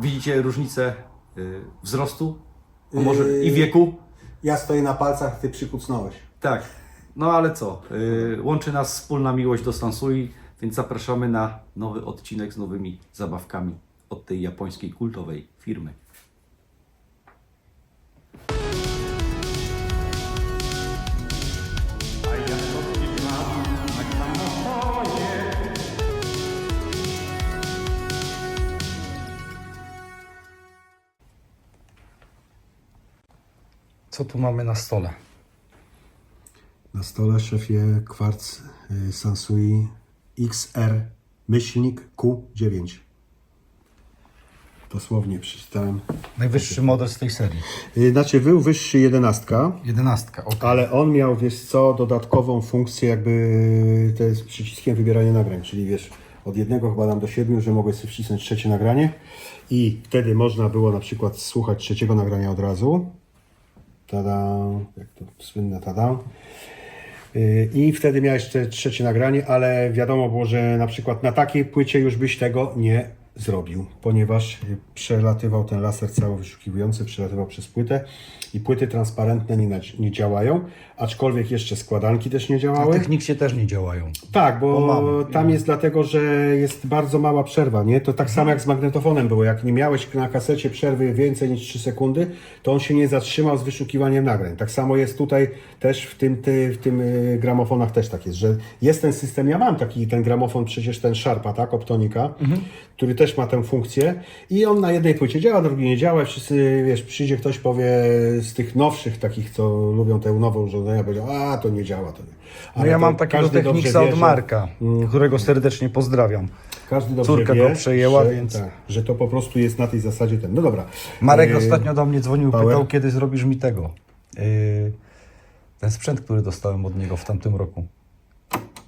Widzicie różnicę wzrostu, a może i wieku? Ja stoję na palcach, ty przykucnąłeś. Tak, no ale co, łączy nas wspólna miłość do Sansui, więc zapraszamy na nowy odcinek z nowymi zabawkami od tej japońskiej kultowej firmy. Co tu mamy na stole? Na stole, szefie, kwarc Sansui XR-Q9. Dosłownie przeczytałem. Najwyższy model z tej serii. Znaczy był wyższy 11, 11. Okay. ale on miał, wiesz co, dodatkową funkcję jakby to jest przyciskiem wybierania nagrań, czyli wiesz, od 1 chyba tam do 7, że mogłeś sobie wcisnąć trzecie nagranie i wtedy można było na przykład słuchać trzeciego nagrania od razu. Tada, jak to słynne tada. I wtedy miałeś te trzecie nagranie, ale wiadomo było, że na przykład na takiej płycie już byś tego nie zrobił, ponieważ przelatywał ten laser cały wyszukiwujący, przelatywał przez płytę i płyty transparentne nie działają, aczkolwiek jeszcze składanki też nie A działały. technicznie też nie działają. Tak, bo mamy. tam jest dlatego, że jest bardzo mała przerwa, nie? To tak samo jak z magnetofonem było. Jak nie miałeś na kasecie przerwy więcej niż 3 sekundy, to on się nie zatrzymał z wyszukiwaniem nagrań. Tak samo jest tutaj też w tym gramofonach też tak jest, że jest ten system, ja mam taki ten gramofon, przecież ten Sharpa, tak, Optonika, który też ma tę funkcję i on na jednej płycie działa, drugiej nie działa. Wszyscy, wiesz, przyjdzie ktoś, powie z tych nowszych takich, co lubią te nowe urządzenia, powie, a to nie działa. To nie. No ja mam takiego każdy dobrze Technicsa wie, od że- Marka, którego serdecznie pozdrawiam. Każdy dobrze Córka wie, go przejęła, że, więc... tak, że to po prostu jest na tej zasadzie ten. No dobra. Marek ostatnio do mnie dzwonił, Power? pytał, kiedy zrobisz mi tego. Ten sprzęt, który dostałem od niego w tamtym roku.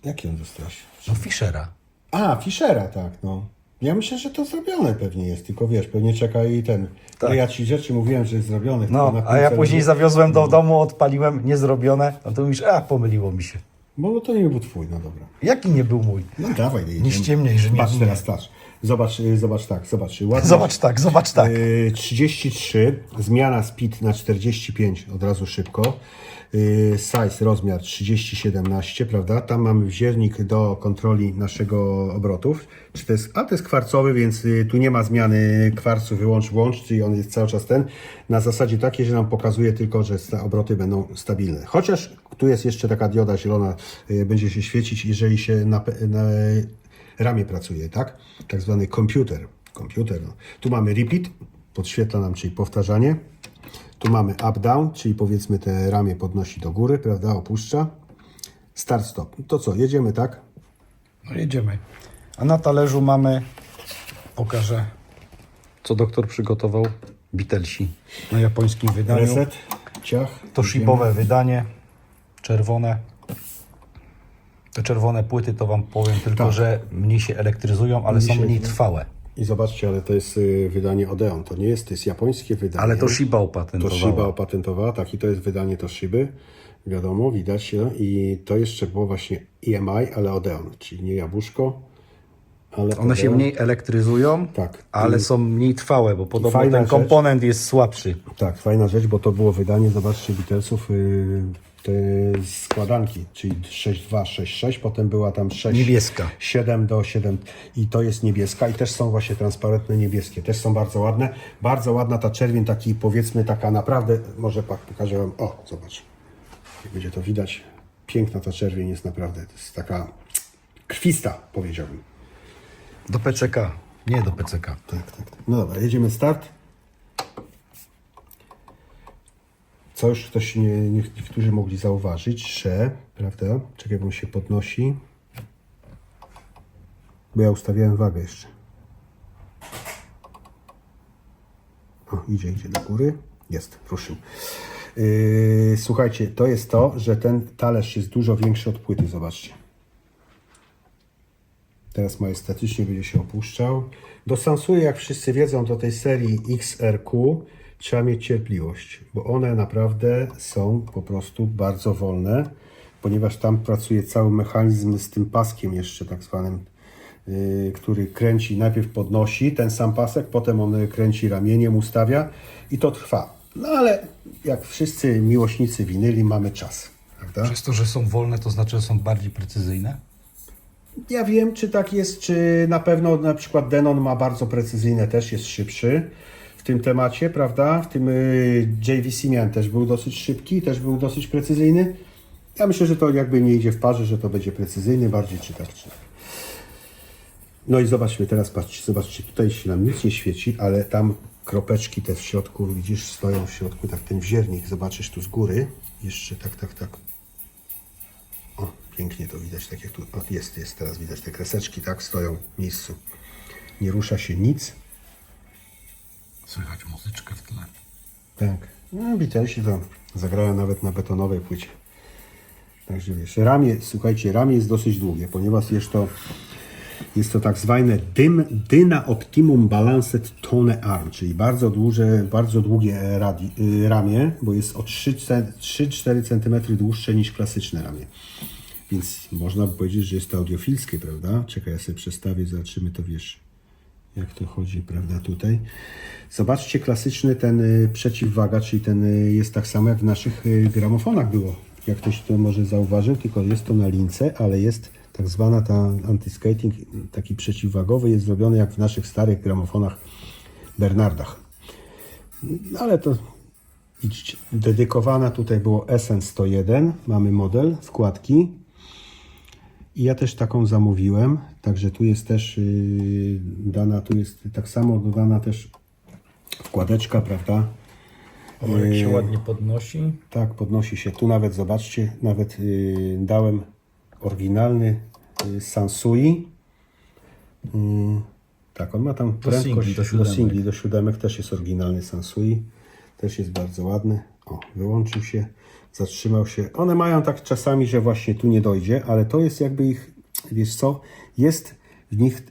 Jaki on dostałeś? No Fischera. A, Fischera, tak, no. Ja myślę, że to zrobione pewnie jest, tylko wiesz, pewnie czeka i ten. Tak. No ja ci rzeczy mówiłem, że jest zrobione. No, tylko na a ja końcu- później zawiozłem do domu, odpaliłem, niezrobione. No to mówisz, pomyliło mi się. Bo to nie był twój, no dobra. Jaki nie był mój? No dawaj, jedziemy. Nie ściemniej, że nie Patrz był. teraz, patrz. Zobacz tak, zobacz. Ładnie. Zobacz tak. 33, zmiana speed na 45, od razu szybko. Size, rozmiar 30-17, prawda? Tam mamy wziernik do kontroli naszego obrotów. Czy to jest, to jest kwarcowy, więc tu nie ma zmiany kwarcu wyłącz-włącz, czyli on jest cały czas ten. Na zasadzie takiej, że nam pokazuje tylko, że te obroty będą stabilne. Chociaż tu jest jeszcze taka dioda zielona, będzie się świecić, jeżeli się na ramie pracuje, tak? Tak zwany komputer. No. Tu mamy repeat, podświetla nam, czyli powtarzanie. Tu mamy up-down, czyli powiedzmy te ramię podnosi do góry, prawda, opuszcza. Start-stop. To co, jedziemy, tak? No jedziemy. A na talerzu mamy, pokażę, co doktor przygotował, Beatlesi na japońskim wydaniu. Reset, ciach. Toshibowe wydanie, czerwone. Te czerwone płyty to wam powiem tylko, Tak. że mniej się elektryzują, ale są Mniej się- mniej trwałe. I zobaczcie, ale to jest wydanie Odeon. To nie jest, to jest japońskie wydanie. Ale Toshiba opatentowała. Toshiba opatentowała, tak, i to jest wydanie Toshiby. Wiadomo, widać. I to jeszcze było właśnie EMI, ale Odeon, czyli nie jabłuszko, ale One się Odeon. mniej elektryzują, Tak. ale I- są mniej trwałe, bo podobno fajna ten rzecz. komponent jest słabszy. Tak, fajna rzecz, bo to było wydanie, zobaczcie, Beatlesów, te składanki, czyli 6.2, 6.6, potem była tam 6, Niebieska. 7 do 7 i to jest niebieska i też są właśnie transparentne niebieskie, też są bardzo ładne. Bardzo ładna ta czerwień, taki powiedzmy taka naprawdę, może pokażę wam, o zobacz, jak będzie to widać, piękna ta czerwień jest naprawdę, to jest taka krwista, powiedziałbym. Do PCK, nie do PCK. Tak. No dobra, jedziemy start. Co już ktoś, niektórzy mogli zauważyć, że, prawda, czekaj, bo się podnosi, bo ja ustawiałem wagę jeszcze. O, idzie do góry, jest, ruszył. Słuchajcie, to jest to, że ten talerz jest dużo większy od płyty, zobaczcie. Teraz majestatycznie będzie się opuszczał. Do Sansui, jak wszyscy wiedzą, do tej serii XRQ trzeba mieć cierpliwość, bo one naprawdę są po prostu bardzo wolne, ponieważ tam pracuje cały mechanizm z tym paskiem jeszcze tak zwanym który kręci, najpierw podnosi ten sam pasek, potem on kręci ramieniem, ustawia i to trwa. No ale jak wszyscy miłośnicy winyli, mamy czas, prawda? Przez to, że są wolne, to znaczy, że są bardziej precyzyjne? Ja wiem, czy tak jest, czy na pewno na przykład Denon ma bardzo precyzyjne, też jest szybszy w tym temacie, prawda? W tym JVC miałem też był dosyć szybki, też był dosyć precyzyjny. Ja myślę, że to jakby nie idzie w parze, że to będzie precyzyjny bardziej, czy tak, czy tak. No i zobaczmy, teraz zobaczcie, tutaj się nam nic nie świeci, ale tam kropeczki te w środku, widzisz, stoją w środku, tak ten wziernik, zobaczysz tu z góry, jeszcze tak. O, pięknie to widać, tak jak tu, o, jest, teraz widać te kreseczki, tak, stoją w miejscu. Nie rusza się nic. Słychać muzyczkę w tle. Tak, no Beatlesi to zagrają nawet na betonowej płycie. Także wiesz, ramię, słuchajcie, ramię jest dosyć długie, ponieważ jest to tak zwane Dyna Optimum Balanced Tone Arm, czyli bardzo długie ramię, bo jest o 3-4 cm dłuższe niż klasyczne ramię. Więc można by powiedzieć, że jest to audiofilskie, prawda? Czekaj, ja sobie przestawię, zobaczymy to, wiesz, jak to chodzi, prawda, tutaj. Zobaczcie, klasyczny ten przeciwwaga, czyli ten jest tak samo jak w naszych gramofonach było. Jak ktoś to może zauważył, tylko jest to na lince, ale jest tak zwana ta anti-skating, taki przeciwwagowy, jest zrobiony jak w naszych starych gramofonach Bernardach. Ale to widzicie, dedykowana tutaj było SN101, mamy model, wkładki. I ja też taką zamówiłem, także tu jest też dana, tu jest tak samo dodana też wkładeczka, prawda? O, jak się ładnie podnosi. Tak, podnosi się. Tu nawet, zobaczcie, nawet dałem oryginalny Sansui. Tak, on ma tam prędkość singli, do siódemek. do siódemek, też jest oryginalny Sansui. Też jest bardzo ładny. O, wyłączył się, zatrzymał się. One mają tak czasami, że właśnie tu nie dojdzie, ale to jest jakby ich, wiesz co, jest w nich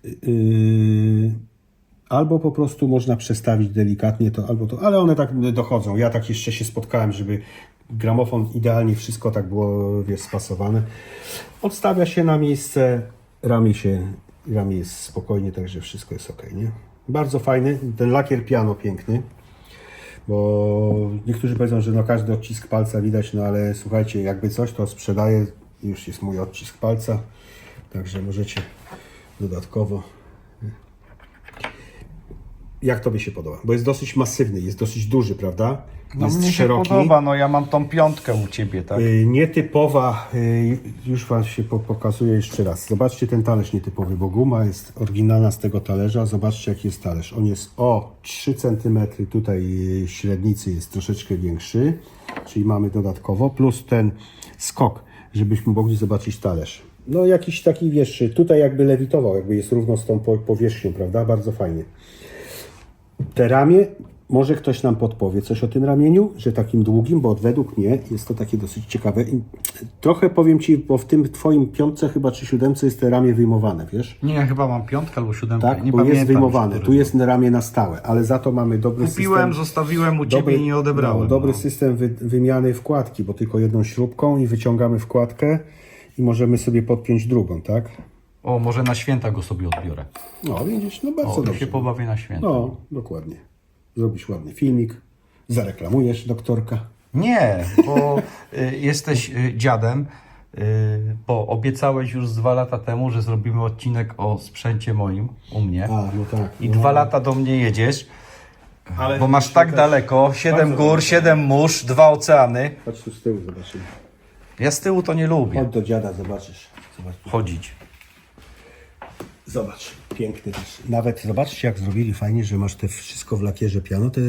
albo po prostu można przestawić delikatnie to, albo to, ale one tak dochodzą. Ja tak jeszcze się spotkałem, żeby gramofon idealnie wszystko tak było, wiesz, spasowane. Odstawia się na miejsce, ramię jest spokojnie, także wszystko jest ok, nie? Bardzo fajny, ten lakier piano piękny, bo niektórzy powiedzą, że no każdy odcisk palca widać, no ale słuchajcie, jakby coś, to sprzedaję, już jest mój odcisk palca, także możecie dodatkowo. Jak Tobie się podoba? Bo jest dosyć masywny, jest dosyć duży, prawda? No Jest mnie się podoba, no ja mam tą piątkę u Ciebie, tak? Nietypowa, już Wam się pokazuję jeszcze raz. Zobaczcie ten talerz nietypowy, bo guma jest oryginalna z tego talerza. Zobaczcie, jaki jest talerz. On jest o 3 cm tutaj średnicy jest troszeczkę większy, czyli mamy dodatkowo, plus ten skok, żebyśmy mogli zobaczyć talerz. No jakiś taki, wiesz, tutaj jakby lewitował, jakby jest równo z tą powierzchnią, prawda? Bardzo fajnie. Te ramię, może ktoś nam podpowie coś o tym ramieniu, że takim długim, bo według mnie jest to takie dosyć ciekawe. I trochę powiem Ci, bo w tym Twoim piątce chyba czy siódemce jest te ramię wyjmowane, wiesz? Nie, ja chyba mam piątkę albo siódemkę. Tak, nie bo pamiętam jest wyjmowane. już, Tu jest ramię na stałe, ale za to mamy dobry Kupiłem, system. zostawiłem u Ciebie i nie odebrałem. No, dobry system wymiany wkładki, bo tylko jedną śrubką i wyciągamy wkładkę i możemy sobie podpiąć drugą, tak? O, może na święta go sobie odbiorę. No widzisz, no bardzo O, to dobrze. się pobawię na święta. No, dokładnie. Zrobisz ładny filmik, zareklamujesz doktorka. Nie, bo jesteś dziadem, bo obiecałeś już z 2 lata temu, że zrobimy odcinek o sprzęcie moim, u mnie. A, no tak. I no. 2 lata do mnie jedziesz, Ale bo masz tak daleko, 7 Bardzo gór, dobrze. 7 mórz, 2 oceany. Chodź tu z tyłu, zobaczymy. Ja z tyłu to nie lubię Chodź do dziada, zobaczysz. Zobacz, chodzić. zobacz, piękny też. Nawet zobaczcie, jak zrobili fajnie, że masz te wszystko w lakierze piano, te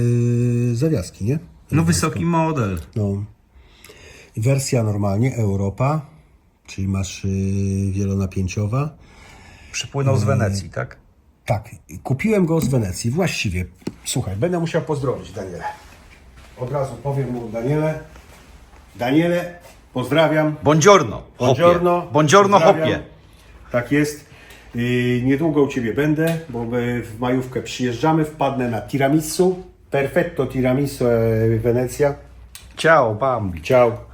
zawiaski, nie? No wysoki model. No. Wersja normalnie, Europa, czyli masz wielonapięciowa. Przypłynął z Wenecji, tak? Tak, kupiłem go z Wenecji. Właściwie, słuchaj, będę musiał pozdrowić Daniela. Od razu powiem mu, Daniele, pozdrawiam. Buongiorno, Buongiorno. hopie. Buongiorno, Pozdrawiam. hopie. Tak jest. Niedługo u Ciebie będę, bo my w majówkę przyjeżdżamy, wpadnę na tiramisu. Perfetto tiramisu Wenecja. Ciao, Bambi. Ciao.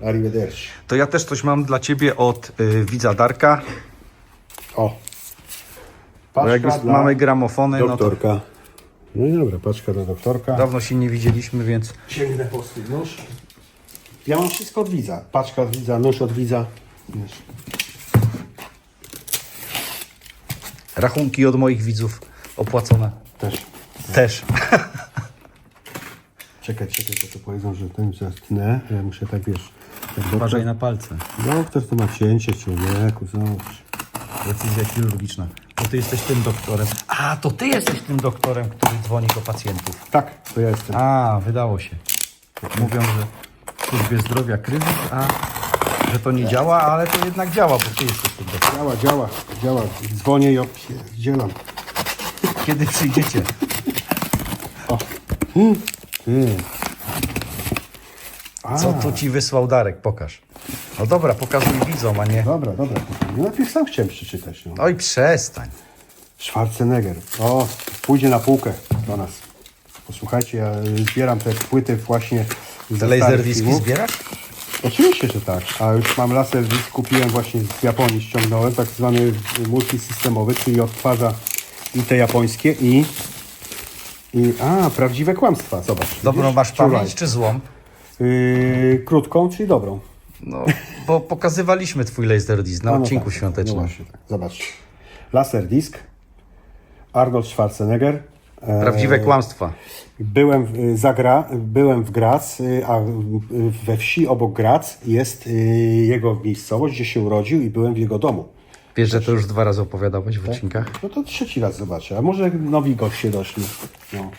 Arrivederci. To ja też coś mam dla Ciebie od widza Darka. O, Bo jak już Paczka dla mamy gramofony, no to doktorka. No i dobra, paczka do doktorka. dawno się nie widzieliśmy, więc Sięgnę po swój nóż. Ja mam wszystko od widza. Paczka od widza, nóż od widza. Wiesz. rachunki od moich widzów opłacone Też. też. Czekaj, to powiedzą, że ten zatnę. Ja muszę tak, wiesz... Tak Uważaj na palce. doktor to ma cięcie człowieku, zobacz. Decyzja chirurgiczna. Bo ty jesteś tym doktorem. A, to ty jesteś tym doktorem, który dzwoni do pacjentów. Tak, to ja jestem. A, wydało się. Mówią, że w służbie zdrowia kryzys, a że to nie działa, ale to jednak działa, bo ty jesteś tym doktorem. Działa. Dzwonię i opierdzielam. Kiedy przyjdziecie? Ty. Co tu ci wysłał Darek? Pokaż. No dobra, pokazuj widzom, a nie... Dobra. Ja najpierw sam chciałem przeczytać. No. Oj, przestań. Schwarzenegger. O, pójdzie na półkę do nas. Posłuchajcie, ja zbieram te płyty właśnie Te ze laser starych diski filmów. zbierasz? Oczywiście, że tak. A już mam laser disk, kupiłem właśnie z Japonii, ściągnąłem, tak zwany multisystemowy, czyli odtwarza i te japońskie prawdziwe kłamstwa, zobacz. Dobrą widzisz? masz True pamięć life. czy złą? Krótką, czyli dobrą. No, bo pokazywaliśmy twój laser disc na odcinku tak, świątecznym. No właśnie, tak. Zobacz. Laser disk, Arnold Schwarzenegger. Prawdziwe kłamstwa. Byłem w Graz, a we wsi obok Graz jest jego miejscowość, gdzie się urodził i byłem w jego domu. Wiesz, że to już 2 razy opowiadałeś w odcinkach? No to 3 raz zobaczę, a może nowi goście doszli. No.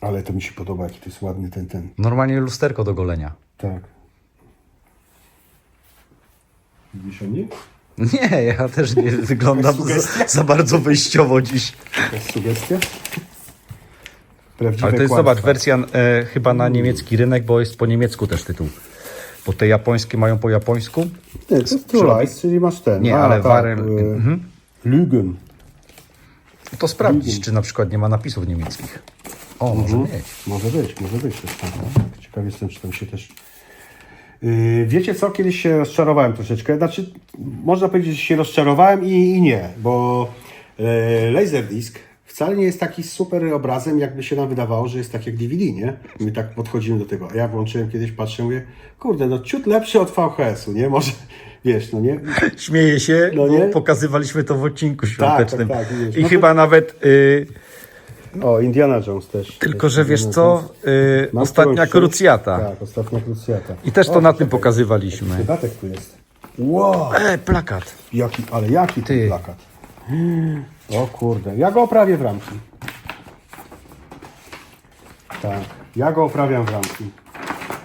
Ale to mi się podoba, jaki to jest ładny ten. Normalnie lusterko do golenia. Tak. Widzisz o mnie? Nie, ja też nie wyglądam za bardzo wyjściowo dziś. Jakaś sugestia? Prawdziwe Ale to jest, kłamstwa. zobacz, wersja chyba na niemiecki rynek, bo jest po niemiecku też tytuł. Bo te japońskie mają po japońsku. Nie, to jest True Lies, czyli masz ten. Nie, ale Lügen. To sprawdzić, czy na przykład nie ma napisów niemieckich. O, może mieć. Może być też tam. Ciekaw jestem, czy tam się też... Wiecie co? Kiedyś się rozczarowałem troszeczkę. Znaczy, można powiedzieć, że się rozczarowałem i nie, bo Laserdisc wcale nie jest taki super obrazem, jakby się nam wydawało, że jest tak jak DVD, nie? My tak podchodzimy do tego. A ja włączyłem kiedyś, patrzę, mówię, kurde, no ciut lepszy od VHS-u, nie? Może, wiesz, no nie? Śmieję się, No bo nie? pokazywaliśmy to w odcinku świątecznym. tak, wiesz. I No to- chyba nawet... O, Indiana Jones też. tylko, że wiesz co? Mam Ostatnia którąś krucjata. Tak, ostatnia krucjata. I też to O, na tym czekaj, pokazywaliśmy. dodatek tu jest. Wow! Plakat. Jaki ten plakat? O kurde, ja go oprawię w ramki. Tak, ja go oprawiam w ramki.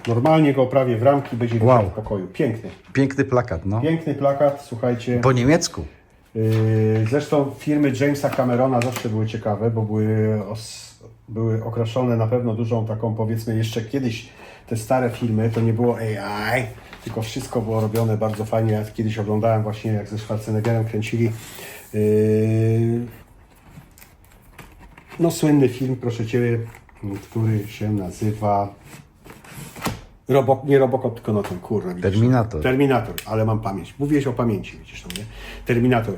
Normalnie go oprawię w ramki, będzie Wow. wisiał w pokoju. Piękny. Piękny plakat, no. Piękny plakat, słuchajcie. Po niemiecku. Zresztą filmy Jamesa Camerona zawsze były ciekawe, bo były okraszone na pewno dużą taką, powiedzmy, jeszcze kiedyś te stare filmy, to nie było AI, tylko wszystko było robione bardzo fajnie. Ja kiedyś oglądałem właśnie, jak ze Schwarzeneggerem kręcili słynny film, proszę Ciebie, który się nazywa nie Robocop, tylko no ten kurwa. widzisz, Terminator. Terminator, ale mam pamięć. Mówiłeś o pamięci, widzisz to, nie? Terminator.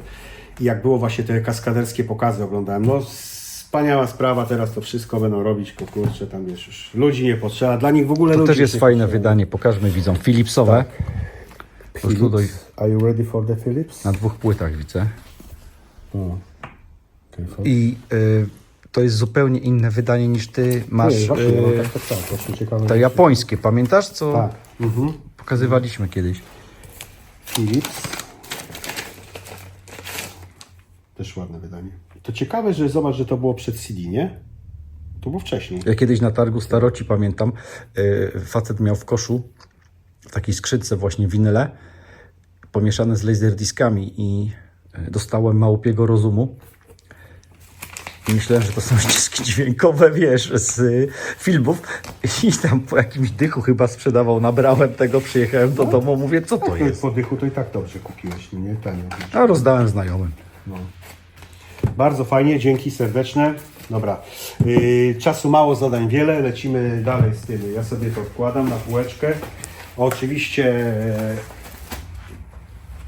I jak było właśnie te kaskaderskie pokazy oglądałem, no wspaniała sprawa, teraz to wszystko będą robić, kurczę, tam wiesz, już ludzi nie potrzeba, dla nich w ogóle To ludzi też jest nie fajne potrzeba. wydanie, pokażmy widzom. Philipsowe. Już tu Philips. Are you ready for the Philips? na 2 płytach widzę. O. Okay, I to jest zupełnie inne wydanie niż ty masz. właśnie, no, tak, właśnie ciekawe. To japońskie, pamiętasz co Tak. pokazywaliśmy kiedyś? Philips. Też ładne wydanie. To ciekawe, że zobacz, że to było przed CD, nie? To było wcześniej. Ja kiedyś na targu Staroci pamiętam, facet miał w koszu w takiej skrzynce właśnie winyle pomieszane z laserdiskami i dostałem Małpiego Rozumu. I myślałem, że to są ścieżki dźwiękowe, wiesz, z filmów. I tam po jakimś dychu chyba sprzedawał, nabrałem tego, przyjechałem do domu, mówię, co to jest? Po dychu to i tak dobrze kupiłeś, no nie? Tanio. A rozdałem znajomym. Bardzo fajnie, dzięki serdeczne. Dobra, czasu mało, zadań wiele, lecimy dalej z tym. Ja sobie to wkładam na półeczkę. Oczywiście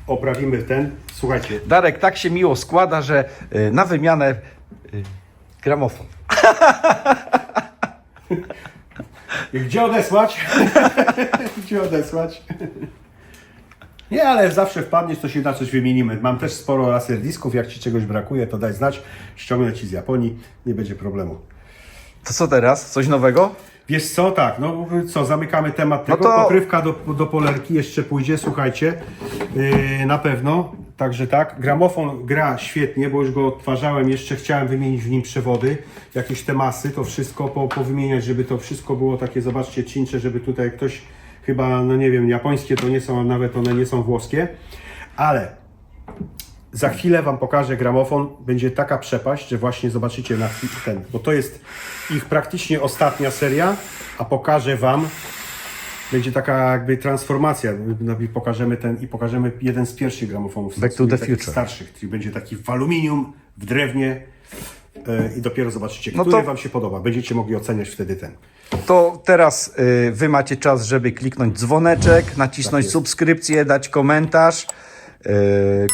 oprawimy ten Słuchajcie, Darek, tak się miło składa, że na wymianę gramofon. gdzie odesłać? Gdzie odesłać? Nie, ale zawsze wpadniesz, to się na coś wymienimy. Mam też sporo laserdisków, jak Ci czegoś brakuje, to daj znać. Ściągnę Ci z Japonii, nie będzie problemu. To co teraz? Coś nowego? Wiesz co, tak, no co, zamykamy temat tego, to- pokrywka do polerki jeszcze pójdzie, słuchajcie, na pewno, także tak, gramofon gra świetnie, bo już go odtwarzałem, jeszcze chciałem wymienić w nim przewody, jakieś te masy, to wszystko powymieniać, żeby to wszystko było takie, zobaczcie, cincze, żeby tutaj ktoś, chyba, no nie wiem, japońskie to nie są, a nawet one nie są włoskie, ale za chwilę Wam pokażę gramofon, będzie taka przepaść, że właśnie zobaczycie na ten, bo to jest ich praktycznie ostatnia seria, a pokażę Wam, będzie taka jakby transformacja, pokażemy ten i pokażemy jeden z pierwszych gramofonów. Back to the takich future. starszych, czyli będzie taki w aluminium, w drewnie i dopiero zobaczycie, No który to- Wam się podoba. Będziecie mogli oceniać wtedy ten. To teraz Wy macie czas, żeby kliknąć dzwoneczek, nacisnąć jest. subskrypcję, dać komentarz.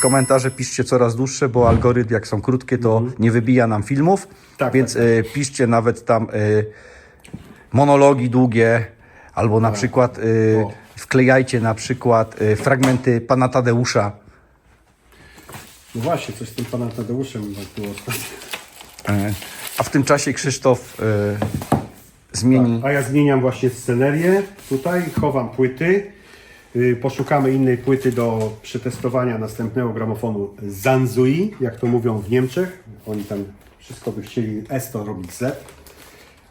Komentarze piszcie coraz dłuższe, bo algorytm jak są krótkie, to nie wybija nam filmów. Tak, Więc tak, piszcie nawet tam monologi długie, albo na przykład O. wklejajcie na przykład fragmenty pana Tadeusza. No właśnie, coś z tym panem Tadeuszem było ostatnio. A w tym czasie Krzysztof zmieni. A ja zmieniam właśnie scenerię. Tutaj chowam płyty. Poszukamy innej płyty do przetestowania następnego gramofonu Zanzui, jak to mówią w Niemczech. Oni tam wszystko by chcieli S to robić Z,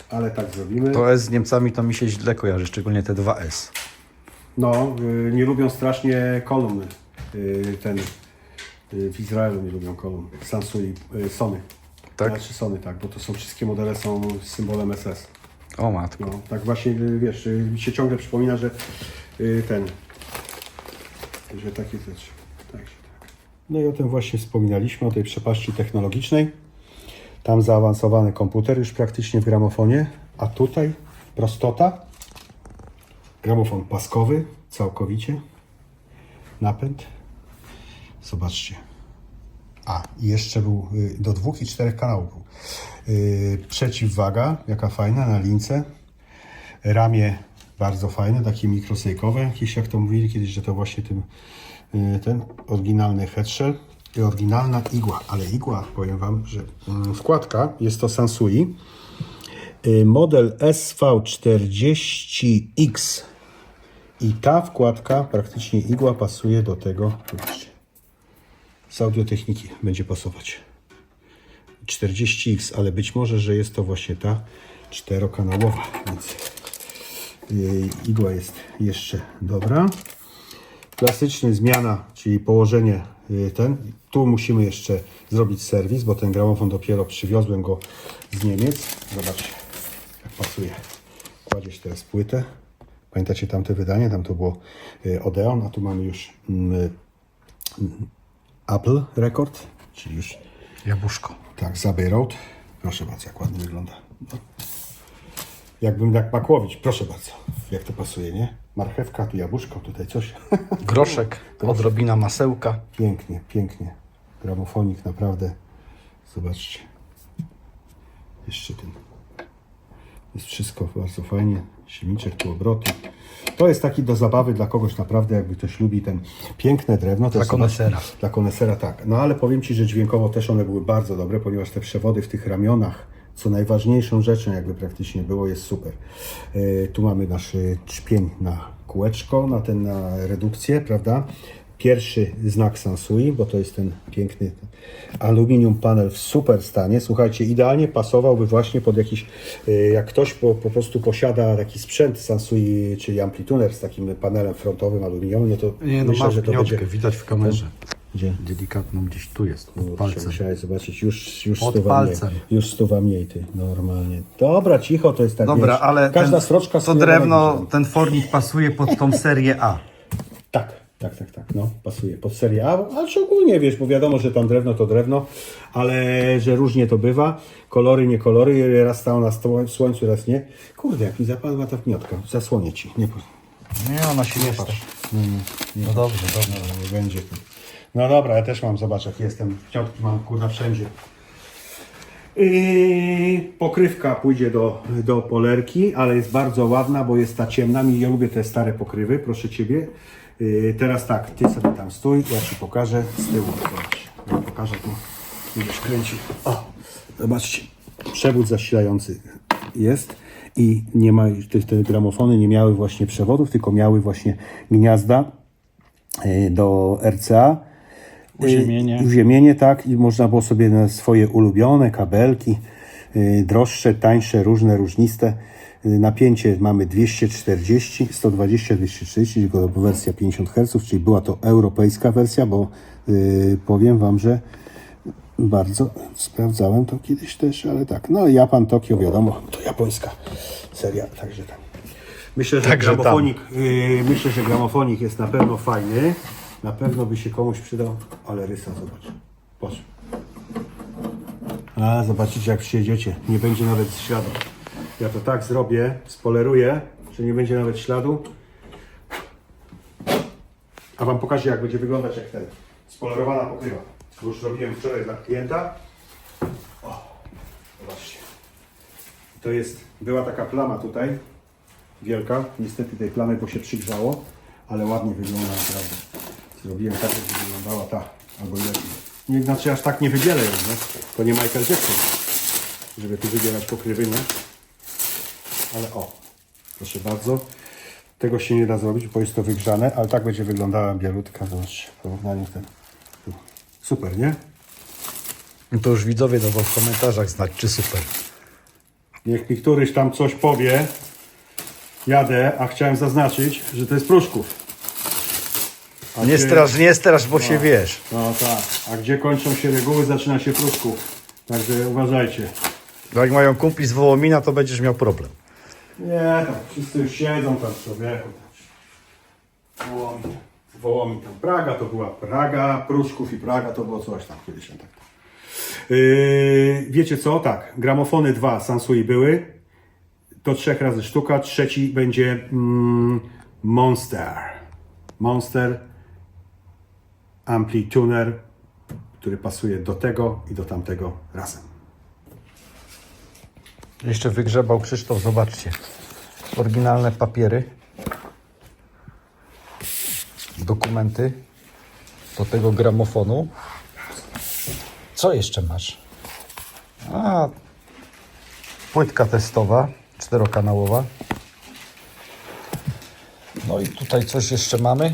ale tak zrobimy. To S z Niemcami to mi się źle kojarzy, szczególnie te 2S. No, nie lubią strasznie kolumn. W Izraelu nie lubią kolumn. Sansui, Sony. Tak? Znaczy Sony, tak, bo to są wszystkie modele są z symbolem SS. O matko. No, tak właśnie, wiesz, mi się ciągle przypomina, że że takie rzeczy. Tak. No i o tym właśnie wspominaliśmy, o tej przepaści technologicznej. Tam zaawansowany komputer już praktycznie w gramofonie, a tutaj prostota. Gramofon paskowy, całkowicie. Napęd. Zobaczcie. A, i jeszcze był do 2 i 4 kanałów. Przeciwwaga, jaka fajna na lince. Ramię bardzo fajne, takie mikrosejkowe, jakieś jak to mówili kiedyś, że to właśnie ten oryginalny headshell i oryginalna igła. Ale igła, powiem Wam, że wkładka jest to Sansui. Model SV40X. I ta wkładka, praktycznie igła pasuje do tego, zobaczcie, z audiotechniki będzie pasować. 40X, ale być może, że jest to właśnie ta czterokanałowa, więc igła jest jeszcze dobra. Klasyczny zmiana, czyli położenie ten. Tu musimy jeszcze zrobić serwis, bo ten gramofon dopiero przywiozłem go z Niemiec. Zobaczcie, jak pasuje. Kładziesz teraz płytę. Pamiętacie tamte wydanie? Tam to było Odeon, a tu mamy już Apple Record, czyli już Jabłuszko. tak, z Abbey Road. Proszę bardzo, jak ładnie wygląda. No. Jakbym tak makłowić, proszę bardzo, jak to pasuje, nie? Marchewka, tu jabłuszko, tutaj coś. Groszek, odrobina masełka. Pięknie, pięknie. Gramofonik, naprawdę. Zobaczcie. Jeszcze ten. Jest wszystko bardzo fajnie. Silniczek, tu obroty. To jest taki do zabawy dla kogoś naprawdę, jakby ktoś lubi ten piękne drewno. To Dla jest, konesera. Dla konesera, tak. No ale powiem Ci, że dźwiękowo też one były bardzo dobre, ponieważ te przewody w tych ramionach, co najważniejszą rzeczą jakby praktycznie było, jest super. Tu mamy nasz trzpień na kółeczko, na redukcję, prawda? Pierwszy znak Sansui, bo to jest ten piękny aluminium panel w super stanie. Słuchajcie, idealnie pasowałby właśnie pod jakiś, jak ktoś po prostu posiada taki sprzęt Sansui, czyli amplituner z takim panelem frontowym aluminiowym, no to myślę, że to będzie... widać w kamerze. Gdzie? Delikatną gdzieś tu jest, pod Kurczę, palcem. musiałeś zobaczyć, już Pod stuwa palcem. mniej. Już stuwa mniej, ty, normalnie. Dobra, cicho, to jest tak, Dobra, wiesz, ale każda ten, sroczka to sobie drewno, radzi. ten fornik pasuje pod tą serię A. Tak, no, pasuje pod serię A, ale ogólnie, wiesz, bo wiadomo, że tam drewno to drewno, ale że różnie to bywa, kolory, nie kolory, raz stał na słońcu, raz nie. Kurde, jak mi zapadła ta wniotka, zasłonię Ci, nie Nie, ona się nie patrz. No dobrze, dobrze. Nie będzie. No dobra, ja też mam, zobacz jak jestem. Ciątki mam kurna wszędzie. Pokrywka pójdzie do polerki, ale jest bardzo ładna, bo jest ta ciemna. Ja lubię te stare pokrywy, proszę Ciebie. Teraz tak, Ty sobie tam stój, ja Ci pokażę z tyłu. Zobacz, ja pokażę tu, będziesz kręcił. O, zobaczcie, przewód zasilający jest i nie ma, te gramofony nie miały właśnie przewodów, tylko miały właśnie gniazda do RCA. Uziemienie, tak, i można było sobie na swoje ulubione kabelki, droższe, tańsze, różne, różniste. Napięcie mamy 240, 120, 240, tylko wersja 50 Hz, czyli była to europejska wersja, bo powiem Wam, że bardzo sprawdzałem to kiedyś też, ale tak, no Japan, Tokio, wiadomo, to japońska seria, także tak. Myślę, że gramofonik jest na pewno fajny. Na pewno by się komuś przydał, ale rysa, zobacz. Patrz. A, zobaczycie jak przyjedziecie. Nie będzie nawet śladu. Ja to tak zrobię, spoleruję, że nie będzie nawet śladu. A Wam pokażę jak będzie wyglądać jak ten. Spolerowana pokrywa. Już robiłem wczoraj dla klienta. O, zobaczcie. To jest, była taka plama tutaj. Wielka. Niestety tej plamy, bo się przygrzało. Ale ładnie wygląda naprawdę. Zrobiłem tak, żeby wyglądała ta, albo lepiej. Nie, znaczy aż tak nie wybielę ją, nie? To nie Michael Jackson, żeby tu wybierać pokrywy, nie? Ale o, proszę bardzo. Tego się nie da zrobić, bo jest to wygrzane, ale tak będzie wyglądała bielutka. Zobaczcie, w porównaniu ten. Tu. Super, nie? No to już widzowie dawał w komentarzach znać, czy super. Niech mi któryś tam coś powie. Jadę, a chciałem zaznaczyć, że to jest Pruszków. Nie strasz, bo się wiesz. No tak, a gdzie kończą się reguły, zaczyna się Pruszków. Także uważajcie. Jak mają kumpli z Wołomina, to będziesz miał problem. Nie, tam wszyscy już siedzą tam człowieku. Wołomin tam. Praga to była Praga, Pruszków i Praga to było coś tam kiedyś. Tak. Wiecie co? Tak, gramofony 2 Sansui były. To 3 razy sztuka, trzeci będzie Monster. Monster Amplituner, który pasuje do tego i do tamtego razem. Jeszcze wygrzebał Krzysztof, zobaczcie. Oryginalne papiery. Dokumenty do tego gramofonu. Co jeszcze masz? A, płytka testowa, 4-kanałowa. No i tutaj coś jeszcze mamy.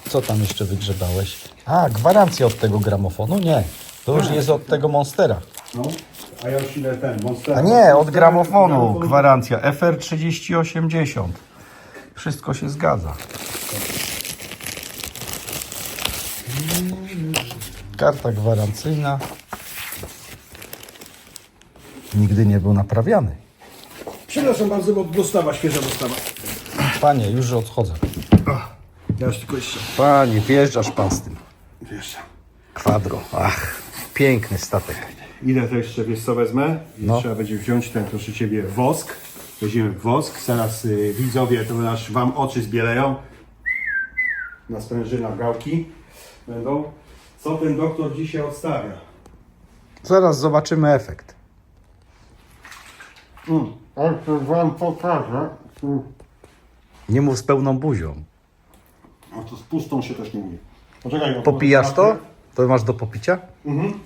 Co tam jeszcze wygrzebałeś? A, gwarancja od tego gramofonu? Nie, to już jest od tego Monstera. No, a ja już ile ten Monster. A nie, od gramofonu gwarancja FR 3080. Wszystko się zgadza. Karta gwarancyjna. Nigdy nie był naprawiany. Przepraszam bardzo, bo dostawa, świeża dostawa. Panie, już odchodzę. Ja już tylko jeszcze. Panie, wjeżdżasz pan z tym. Wiesz. Quadro. Ach, piękny statek. Ile to jeszcze, wiesz co wezmę? No. Trzeba będzie wziąć ten, proszę Ciebie, wosk. Weźmiemy wosk. Zaraz widzowie, to aż Wam oczy zbieleją. Na sprężynach gałki będą. Co ten doktor dzisiaj odstawia? Zaraz zobaczymy efekt. Ale to Wam pokażę. Nie mów z pełną buzią. A to z pustą się też nie mówi. Poczekaj. Popijasz to? To masz do popicia? Mhm.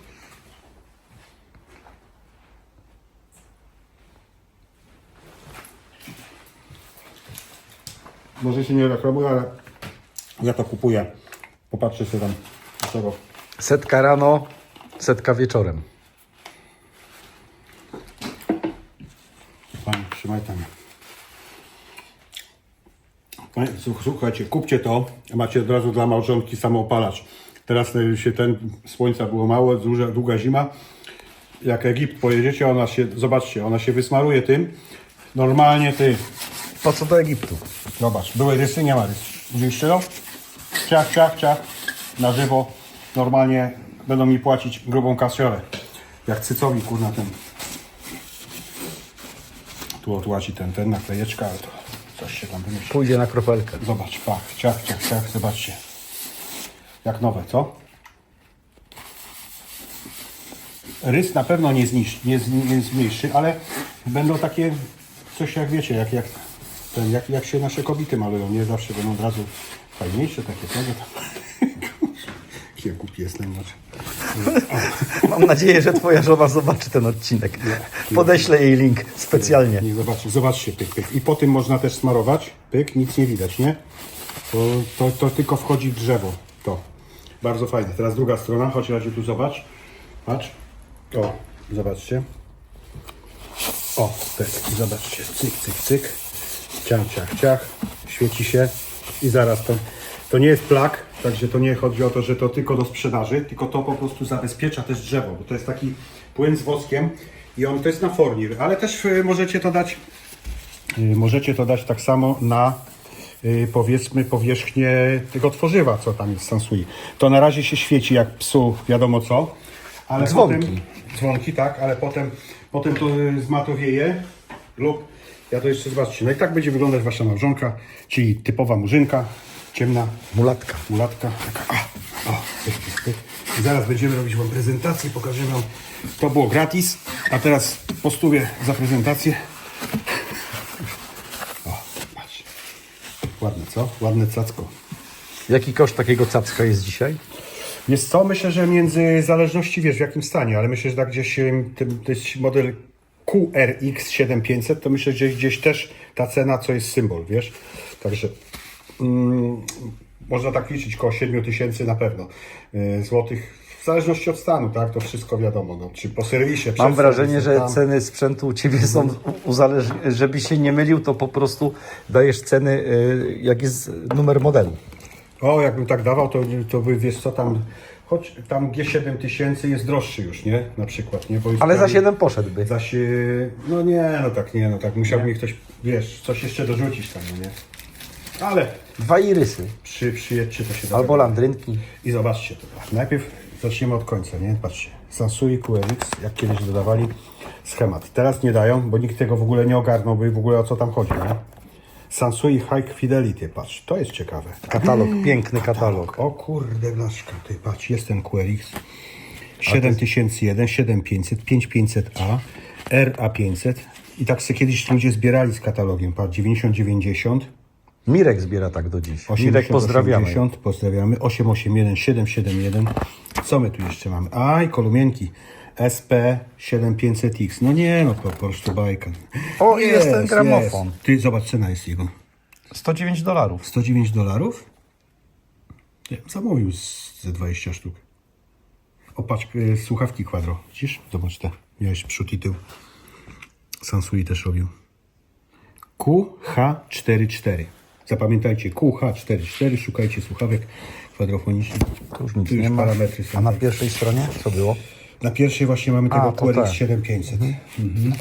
Może się nie reklamuję, ale ja to kupuję. Popatrzcie sobie tam do tego. Setka rano, setka wieczorem. Panie, trzymaj tam. Słuchajcie, kupcie to, macie od razu dla małżonki samoopalacz. Teraz się słońca było mało, długa zima. Jak Egipt pojedziecie, ona się, zobaczcie, ona się wysmaruje tym. Normalnie ty, Po co do Egiptu? zobacz, były rysy, nie ma rys. Widzieliście to? Ciach, ciach, ciach, na żywo. Normalnie będą mi płacić grubą kasiorę. Jak cycowi, kurna, ten. Tu odłaci ten naklejeczka, ale to coś się tam wymyśli. Pójdzie na kropelkę. Zobacz, pach, ciach, ciach, ciach, zobaczcie. Jak nowe, co? Rys na pewno nie zmniejszy, ale będą takie, coś jak wiecie, jak się nasze kobiety malują, nie zawsze będą od razu fajniejsze takie, prawda? Ja głupi jestem, Mam nadzieję, że twoja żona zobaczy ten odcinek. Podeślę jej link specjalnie. Nie, zobaczcie, pyk. I po tym można też smarować, pyk, nic nie widać, nie? To tylko wchodzi w drzewo, to. Bardzo fajne. Teraz druga strona, chodź Radziu, tu zobacz. Patrz. O, zobaczcie. O, tak, i zobaczcie, cyk. Ciach. Świeci się i zaraz to nie jest plak, także to nie chodzi o to, że to tylko do sprzedaży, tylko to po prostu zabezpiecza też drzewo, bo to jest taki płyn z woskiem i on to jest na fornir, ale też możecie to dać tak samo na powiedzmy powierzchnię tego tworzywa, co tam jest Sansui. To na razie się świeci jak psu wiadomo co, ale Dzwonki. Dzwonki, tak, ale potem to zmatowieje lub ja to jeszcze zobaczcie. No i tak będzie wyglądać wasza małżonka, czyli typowa murzynka, ciemna mulatka, taka pyk. I zaraz będziemy robić wam prezentację, pokażemy wam. To było gratis, a teraz po stówie za prezentację. O, patrz. Ładne, co? Ładne cacko. Jaki koszt takiego cacka jest dzisiaj? Jest co? Myślę, że między zależności, wiesz w jakim stanie, ale myślę, że tak gdzieś to jest model QRX 7500, to myślę, że gdzieś też ta cena, co jest symbol, wiesz? Także można tak liczyć, koło 7000 na pewno złotych, w zależności od stanu, tak? To wszystko wiadomo, no, czy po serwisie. Mam wrażenie, że tam. ceny sprzętu u Ciebie są uzależnione. Żebyś się nie mylił, to po prostu dajesz ceny, jak jest numer modelu. O, jakbym tak dawał, to by, wiesz co, choć tam G7000 jest droższy już, nie? Na przykład, nie? Bo jest Ale za prawie- 7 poszedłby. No tak, musiałby mi ktoś, wiesz, coś jeszcze dorzucić tam, no nie? Ale 2 irysy. przyjedźcie, to się da. Albo landrynki. I zobaczcie to. Najpierw zaczniemy od końca, nie? Patrzcie. Sansui QRX, jak kiedyś dodawali schemat. Teraz nie dają, bo nikt tego w ogóle nie ogarnąłby w ogóle o co tam chodzi, nie? Sansui High Fidelity, patrz, to jest ciekawe. Katalog, piękny katalog. O kurde blaszka, ty patrz, jest ten QRX 7001, 7500, 5500A, RA500 i tak sobie kiedyś ludzie zbierali z katalogiem, patrz, 9090, Mirek zbiera tak do dziś. 80, Mirek, pozdrawiamy. 80, pozdrawiamy, 881, 771, co my tu jeszcze mamy? A i kolumienki, SP 7500X, no nie, no to po prostu bajka. O, i jest ten gramofon. Jest. Ty zobacz, cena jest jego. $109. $109? Ja bym zamówił ze 20 sztuk. O, patrz, słuchawki Quadro. Widzisz? Zobacz te. Miałeś przód i tył. Sansui też robił. QH44. Zapamiętajcie, QH44. Szukajcie słuchawek kwadrofonicznych. Tu już nic Tu już nie ma. parametry są. A na pierwszej stronie co było? Na pierwszej właśnie mamy tego to QRX tak. 7500.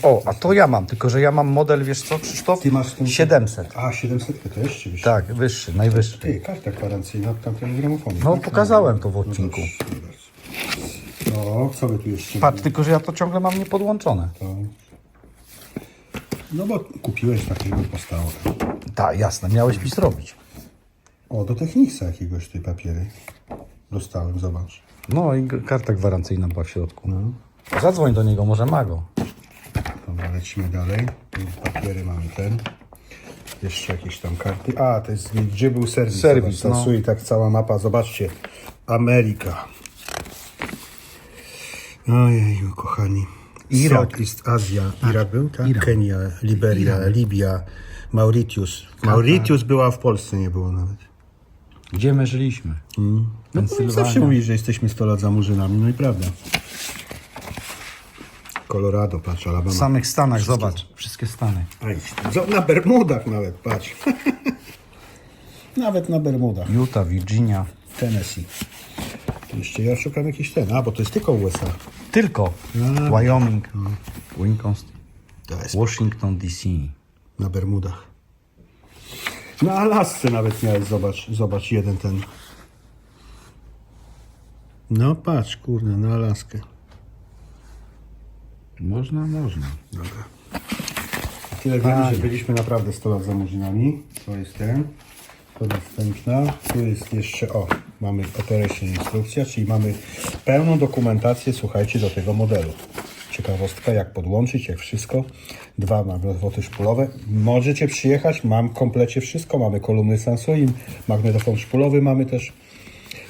O, a to ja mam, tylko że ja mam model, wiesz co, Krzysztof? Ty masz ten... 700. A, 700 to jeszcze wyższy. Tak, wyższy, najwyższy. Ty, karta gwarancyjna od tamtego gramofonu. No, tak? pokazałem to w odcinku. No, co by tu jeszcze... Patrz, tylko że ja to ciągle mam niepodłączone. No bo kupiłeś takie, żeby postało. Tak, jasne, miałeś mi zrobić. O, do Technicsa jakiegoś tej papiery dostałem, zobacz. No i karta gwarancyjna była w środku. Zadzwoń do niego, może ma go. Dobra, lecimy dalej. Tu papiery mamy ten. Jeszcze jakieś tam karty. A, to jest, gdzie był serwis? Serwis, Zobacz, Sansui, tak cała mapa, zobaczcie. Ameryka. Ojej, kochani. Irak. Southeast Asia. Irak był, tak? Kenia, Liberia, Libia, Mauritius. Mauritius była, w Polsce nie było nawet. Gdzie my żyliśmy? No zawsze mówisz, że jesteśmy 100 lat za murzynami, no i prawda. Colorado, patrz, W Alabama. samych Stanach, zobacz. Wszystkie Stany. Aj, na Bermudach nawet, patrz. Nawet na Bermudach. Utah, Virginia. Tennessee. Jeszcze ja szukam jakiś ten, bo to jest tylko USA. Tylko. Wyoming. Wisconsin. To jest Washington DC. na Bermudach. Na Alasce nawet miałeś, zobacz jeden ten. No patrz, kurde, na Alaskę. Można. Dobra. Tyle wiemy, że byliśmy naprawdę 100 lat za murzynami. To jest ten. To następna. Tu jest jeszcze, mamy operation instrukcja, czyli mamy pełną dokumentację, słuchajcie, do tego modelu. Ciekawostka, jak podłączyć, jak wszystko. 2 magnetofoty szpulowe. Możecie przyjechać, mam w komplecie wszystko. Mamy kolumny Sansui, magnetofon szpulowy mamy też.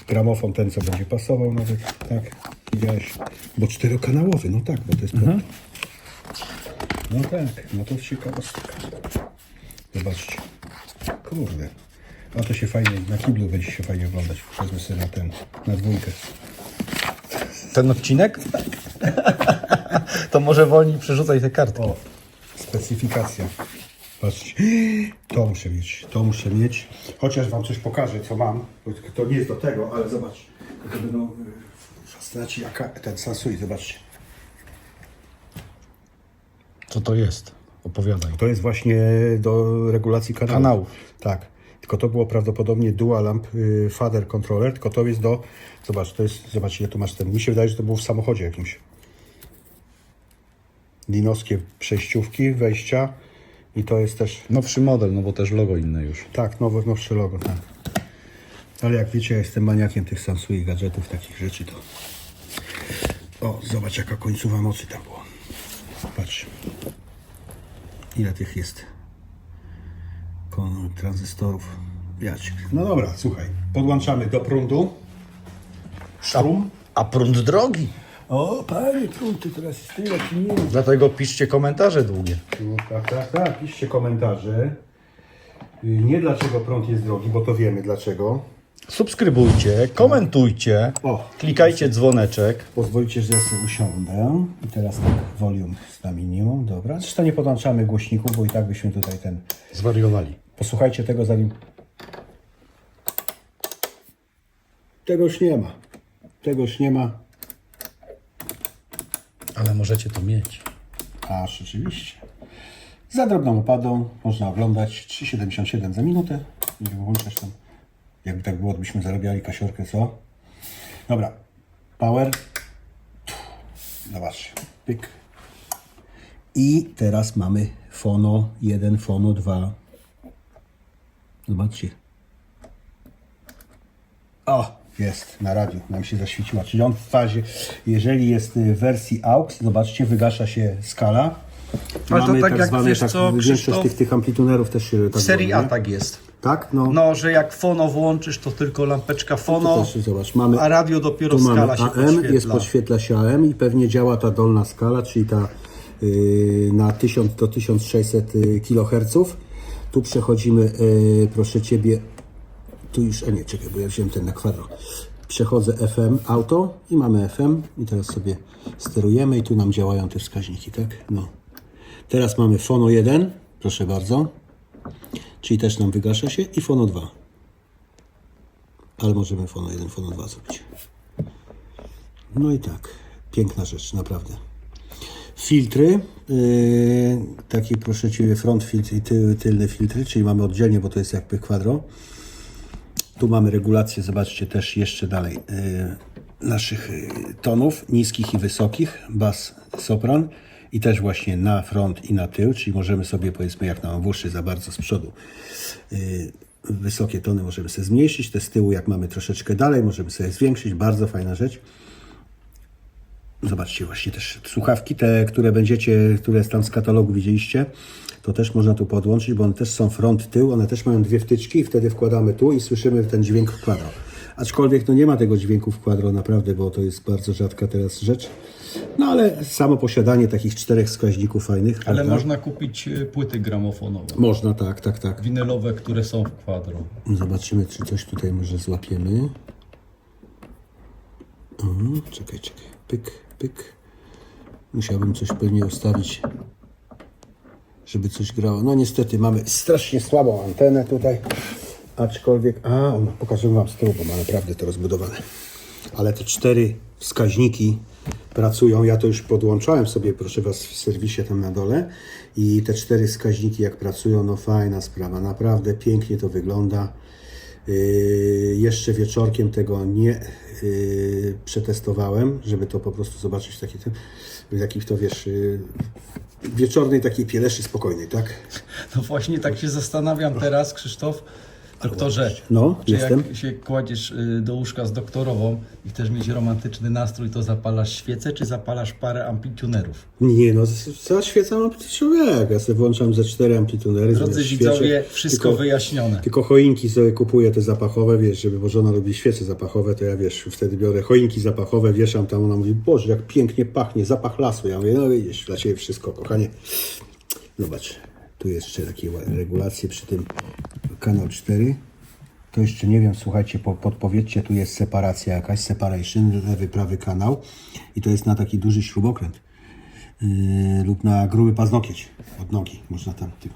Gramofon ten, co będzie pasował nawet, tak, widziałeś. Bo 4-kanałowy, no tak, bo to jest prawda. No tak, no to ciekawostka. Zobaczcie. Kurde. A to się fajnie, na kiblu będzie się fajnie oglądać. Wezmę sobie na dwójkę. Ten odcinek? To może wolniej przerzucaj te kartki. O, specyfikacja. Patrzcie, to muszę mieć. Chociaż wam coś pokażę, co mam. Bo to nie jest do tego, ale zobacz. To będą fascynaci jaka ten Sansui, zobaczcie. Co to jest? Opowiadaj. To jest właśnie do regulacji kanału. Kanałów. Tak. Tylko to było prawdopodobnie dual lamp fader controller, tylko to jest do... Zobacz, to jest... Zobacz, ile tu masz ten. Mi się wydaje, że to było w samochodzie jakimś. Linowskie przejściówki, wejścia i to jest też... Nowszy model, no bo też logo inne już. Tak, nowsze logo, tak. Ale jak wiecie, ja jestem maniakiem tych Sansui gadżetów, takich rzeczy, to... O, zobacz, jaka końcowa mocy tam było. Patrz. Ile tych jest tranzystorów. Wiaczek. No dobra, słuchaj. Podłączamy do prądu. Sztrum. A prąd drogi. O, panie prąd, ty teraz jest tyle, czy nie? Dlatego piszcie komentarze długie. No, tak. Piszcie komentarze. Nie dlaczego prąd jest drogi, bo to wiemy dlaczego. Subskrybujcie, komentujcie, O. klikajcie dzwoneczek. Pozwolicie, że ja sobie usiądę. I teraz tak, volume z minimum, dobra. Zresztą nie podłączamy głośników, bo i tak byśmy tutaj ten... Zwariowali. Posłuchajcie tego, zanim... Tego już nie ma. Tego już nie ma. Ale możecie to mieć. A rzeczywiście. Za drobną opadą można oglądać 3,77 za minutę. Nie wyłączać tam. Jakby tak było, to byśmy zarabiali kasiorkę, co? Dobra. Power. Zobaczcie. Pyk. I teraz mamy Fono 1, Fono 2. Zobaczcie. O, jest na radiu. Nam się zaświeciła. Czyli on w fazie, jeżeli jest w wersji AUX, zobaczcie, wygasza się skala. Ale to Mamy tak jak, zwane, wiesz co, większość Krzysztof, tych amplitunerów też się w tak serii dzwoni, A nie? tak jest. Tak? No. No, że jak fono włączysz, to tylko lampeczka fono, To też, zobacz, mamy, a radio dopiero tu mamy skala się AM, jest podświetla. podświetla się AM i pewnie działa ta dolna skala, czyli ta na 1000 do 1600 kHz. Tu przechodzimy, proszę Ciebie, tu już, a nie, czekaj, bo ja wziąłem ten na kwadro. Przechodzę FM auto i mamy FM i teraz sobie sterujemy i tu nam działają te wskaźniki, tak? No. Teraz mamy Fono 1, proszę bardzo, czyli też nam wygasza się i Fono 2. Ale możemy Fono 1, Fono 2 zrobić. No i tak, piękna rzecz, naprawdę. Filtry, takie proszę Ciebie front filtr i tylne filtry, czyli mamy oddzielnie, bo to jest jakby kwadro. Tu mamy regulację, zobaczcie też jeszcze dalej, naszych tonów, niskich i wysokich, bas, sopran i też właśnie na front i na tył, czyli możemy sobie, powiedzmy, jak nam w uszy za bardzo z przodu, wysokie tony możemy sobie zmniejszyć, te z tyłu jak mamy troszeczkę dalej, możemy sobie zwiększyć, bardzo fajna rzecz. Zobaczcie właśnie też słuchawki, te, które tam z katalogu widzieliście, to też można tu podłączyć, bo one też są front, tył, one też mają dwie wtyczki i wtedy wkładamy tu i słyszymy ten dźwięk w kwadro. Aczkolwiek no nie ma tego dźwięku w kwadro naprawdę, bo to jest bardzo rzadka teraz rzecz. No ale samo posiadanie takich 4 wskaźników fajnych. Ale prawda? można kupić płyty gramofonowe, Można, tak. winylowe, które są w kwadro. Zobaczymy, czy coś tutaj może złapiemy. Czekaj. Pyk. Musiałbym coś pewnie ustawić, żeby coś grało. No niestety mamy strasznie słabą antenę tutaj. Aczkolwiek, pokażę Wam z tyłu, bo ma naprawdę to rozbudowane. Ale te 4 wskaźniki pracują. Ja to już podłączałem sobie, proszę Was, w serwisie tam na dole. I te 4 wskaźniki jak pracują, no fajna sprawa. Naprawdę pięknie to wygląda. Jeszcze wieczorkiem tego nie przetestowałem, żeby to po prostu zobaczyć w takich to wiesz, wieczornej takiej pieleszy spokojnej, tak? No właśnie tak się zastanawiam teraz, Krzysztof, Doktorze, No, czy jestem. jak się kładziesz do łóżka z doktorową i chcesz mieć romantyczny nastrój, to zapalasz świecę, czy zapalasz parę amplitunerów? Nie no, zaświecam amplitunerek. Ja sobie włączam ze 4 amplitunery. Drodzy zamiast widzowie, świeczek. wszystko wyjaśnione. Tylko choinki sobie kupuję te zapachowe, wiesz, żeby, bo żona robi świece zapachowe, to ja, wiesz, wtedy biorę choinki zapachowe, wieszam tam, ona mówi, Boże, jak pięknie pachnie, zapach lasu. Ja mówię, no widzisz, dla Ciebie wszystko, kochanie. Zobacz, tu jeszcze takie regulacje przy tym kanał 4. To jeszcze nie wiem, słuchajcie, podpowiedzcie, tu jest separacja jakaś, separation, lewy, prawy kanał i to jest na taki duży śrubokręt lub na gruby paznokieć od nogi, można tam tym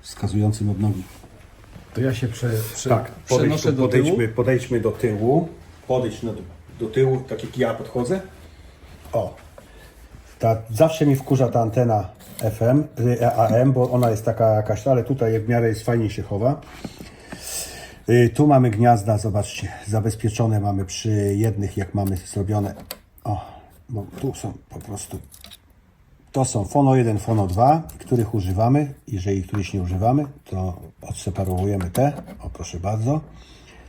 wskazującym od nogi. To ja się Przenoszę do tyłu. Podejdźmy do tyłu. Podejdź do tyłu, tak jak ja podchodzę. O. Zawsze mi wkurza ta antena FM, AM, bo ona jest taka jakaś, ale tutaj w miarę jest fajnie się chowa. Tu mamy gniazda, zobaczcie, zabezpieczone mamy przy jednych, jak mamy zrobione. O, bo tu są po prostu. To są Fono 1, Fono 2, których używamy. Jeżeli któryś nie używamy, to odseparowujemy te. O, proszę bardzo.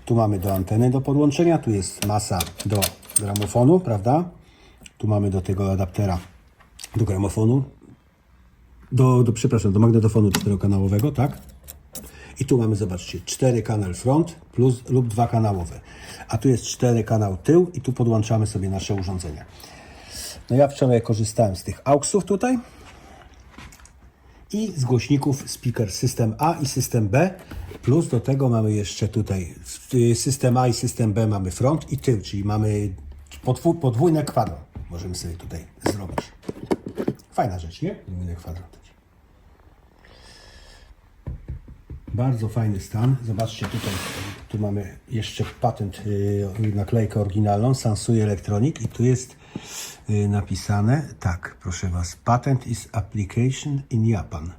Tu mamy do anteny do podłączenia. Tu jest masa do gramofonu, prawda? Tu mamy do tego adaptera do gramofonu. Przepraszam, do magnetofonu 4-kanałowego, tak? I tu mamy, zobaczcie, 4 kanał front plus lub 2 kanałowe. A tu jest 4 kanał tył i tu podłączamy sobie nasze urządzenia. No ja wczoraj korzystałem z tych AUXów tutaj i z głośników speaker system A i system B, plus do tego mamy jeszcze tutaj system A i system B mamy front i tył, czyli mamy podwójne kwadro. Możemy sobie tutaj zrobić. Fajna rzecz, nie? Podwójne kwadro. Bardzo fajny stan. Zobaczcie tutaj, tu mamy jeszcze patent, naklejkę oryginalną, Sansui Electronic i tu jest napisane, tak, proszę Was, patent is application in Japan,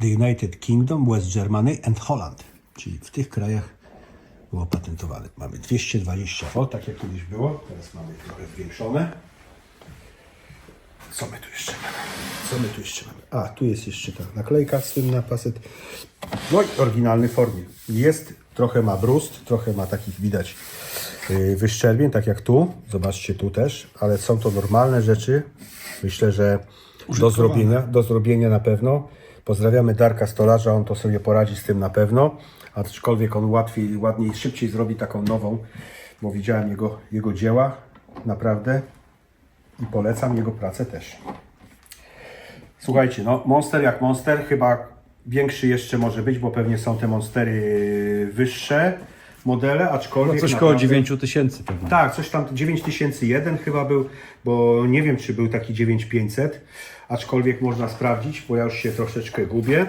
the United Kingdom, West Germany and Holland, czyli w tych krajach było patentowane. Mamy 220 V, tak jak kiedyś było, teraz mamy trochę zwiększone. Co my tu jeszcze mamy? A, tu jest jeszcze ta naklejka, słynna paset. No i oryginalny formie. Jest, trochę ma brust, trochę ma takich widać wyszczerbień, tak jak tu. Zobaczcie tu też, ale są to normalne rzeczy. Myślę, że do zrobienia na pewno. Pozdrawiamy Darka Stolarza, on to sobie poradzi z tym na pewno. Aczkolwiek on łatwiej, ładniej, szybciej zrobi taką nową, bo widziałem jego dzieła, naprawdę. I polecam jego pracę też. Słuchajcie, no Monster jak Monster, chyba większy jeszcze może być, bo pewnie są te Monstery wyższe modele, aczkolwiek... No coś koło 9000 pewnie. Tak, coś tam 9001 chyba był, bo nie wiem, czy był taki 9500, aczkolwiek można sprawdzić, bo ja już się troszeczkę gubię.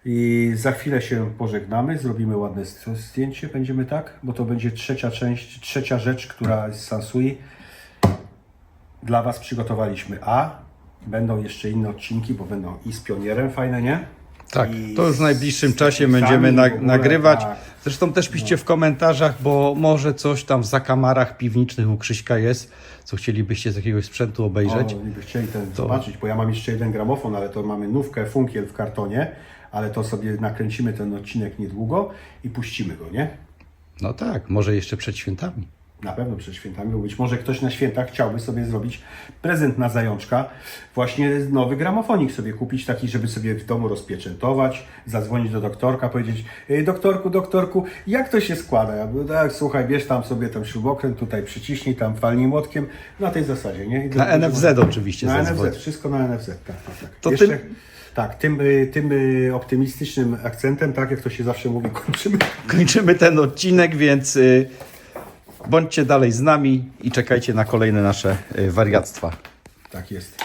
I za chwilę się pożegnamy, zrobimy ładne zdjęcie, będziemy tak, bo to będzie trzecia rzecz, która jest z Sansui. Dla Was przygotowaliśmy, a będą jeszcze inne odcinki, bo będą i z Pionierem fajne, nie? Tak, I to już w najbliższym z czasie Pixami będziemy w ogóle, nagrywać. tak. Zresztą też piszcie w komentarzach, bo może coś tam w zakamarach piwniczych u Krzyśka jest, co chcielibyście z jakiegoś sprzętu obejrzeć. O, gdyby chcieli zobaczyć, bo ja mam jeszcze jeden gramofon, ale to mamy nówkę funkiel w kartonie, ale to sobie nakręcimy ten odcinek niedługo i puścimy go, nie? No tak, może jeszcze przed świętami. Na pewno przed świętami, bo być może ktoś na świętach chciałby sobie zrobić prezent na zajączka. Właśnie nowy gramofonik sobie kupić, taki, żeby sobie w domu rozpieczętować, zadzwonić do doktorka, powiedzieć: doktorku, jak to się składa? Ja mówię: tak, słuchaj, bierz tam sobie ten śrubokręt, tutaj przyciśnij, tam walnij młotkiem, na tej zasadzie, nie? Na NFZ oczywiście Na zadzwoń. NFZ, wszystko na NFZ, tak. To Jeszcze, tym- tak, tym optymistycznym akcentem, tak jak to się zawsze mówi, kończymy. Kończymy ten odcinek, więc bądźcie dalej z nami i czekajcie na kolejne nasze wariactwa. Tak jest.